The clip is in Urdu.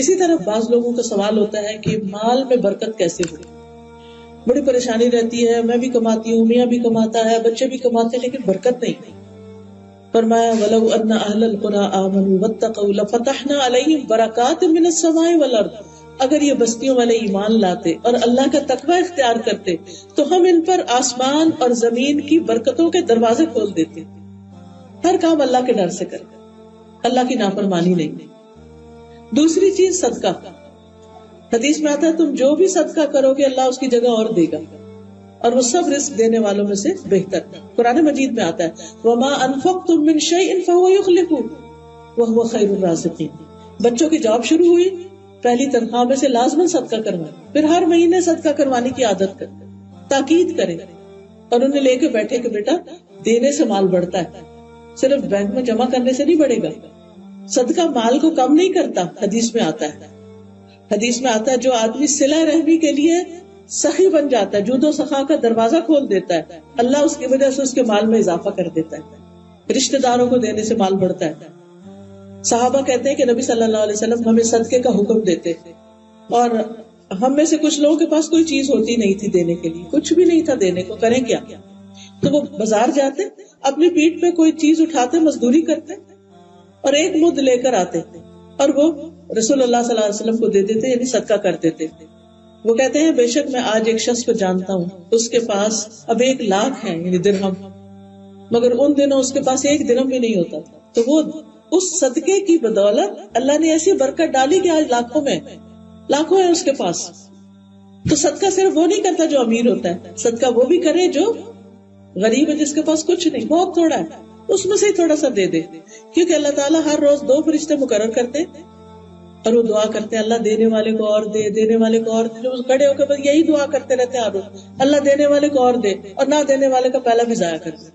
اسی طرح بعض لوگوں کا سوال ہوتا ہے کہ مال میں برکت کیسے ہو. بڑی پریشانی رہتی ہے, میں بھی کماتی ہوں, میاں بھی کماتا ہے, بچے بھی کماتے ہیں, لیکن برکت نہیں. فرمایا وَلَوْ أَنَّ أَهْلَ الْقُرَىٰ آمَنُوا وَاتَّقَوْا لَفَتَحْنَا عَلَيْهِمْ بَرَكَاتٍ مِّنَ السَّمَاءِ وَالْأَرْضِ. اگر یہ بستیوں والے ایمان لاتے اور اللہ کا تقوی اختیار کرتے تو ہم ان پر آسمان اور زمین کی برکتوں کے دروازے کھول دیتے. ہر کام اللہ کے ڈر سے کرتے, اللہ کی نافرمانی نہیں. دوسری چیز صدقہ. حدیث میں آتا ہے تم جو بھی صدقہ کرو گے اللہ اس کی جگہ اور دے گا, اور وہ سب رزق دینے والوں میں سے بہتر. قرآن مجید میں آتا ہے وَمَا أَنفَقْتُم مِّن شَيْءٍ فَهُوَ يُخْلِفُهُ وَهُوَ خَيْرُ الرَّازِقِينَ. بچوں کی جاب شروع ہوئی, پہلی تنخواہ میں سے لازماً صدقہ کروائیں, پھر ہر مہینے صدقہ کروانے کی عادت کریں, تاکید کریں, اور انہیں لے کے بیٹھے کہ بیٹا دینے سے مال بڑھتا ہے, صرف بینک میں جمع کرنے سے نہیں بڑھے گا. صدقہ مال کو کم نہیں کرتا. حدیث میں آتا ہے جو آدمی صلہ رحمی کے لیے سخی بن جاتا ہے, جود و سخا کا دروازہ کھول دیتا ہے, اللہ اس کی وجہ سے اس کے مال میں اضافہ کر دیتا ہے. رشتہ داروں کو دینے سے مال بڑھتا ہے. صحابہ کہتے ہیں کہ نبی صلی اللہ علیہ وسلم ہمیں صدقے کا حکم دیتے, اور ہم میں سے کچھ لوگوں کے پاس کوئی چیز ہوتی نہیں تھی دینے کے لیے, کچھ بھی نہیں تھا دینے کو, کریں کیا؟ تو وہ بازار جاتے, اپنی پیٹھ پہ کوئی چیز اٹھاتے, مزدوری کرتے, اور ایک مد لے کر آتے, اور وہ رسول اللہ صلی اللہ علیہ وسلم کو دے دیتے, یعنی صدقہ کر دیتے. وہ کہتے ہیں بے شک میں آج ایک شخص کو جانتا ہوں, اس کے پاس اب 1,00,000 ہے, یعنی درہم, مگر ان دنوں اس کے پاس 1 درہم بھی نہیں ہوتا تھا. تو وہ اس صدقے کی بدولت اللہ نے ایسی برکت ڈالی کہ آج لاکھوں ہیں اس کے پاس. تو صدقہ صرف وہ نہیں کرتا جو امیر ہوتا ہے, صدقہ وہ بھی کرے جو غریب ہے, جس کے پاس کچھ نہیں, بہت تھوڑا ہے, اس میں سے ہی تھوڑا سا دے دے. کیونکہ اللہ تعالیٰ ہر روز 2 فرشتے مقرر کرتے اور وہ دعا کرتے ہیں اللہ دینے والے کو اور دے, دینے والے کو اور دے. جو کھڑے ہو کے بس یہی دعا کرتے رہتے ہیں ہر روز, اللہ دینے والے کو اور دے, اور نہ دینے والے کا پہلا بھی ضائع کر دے.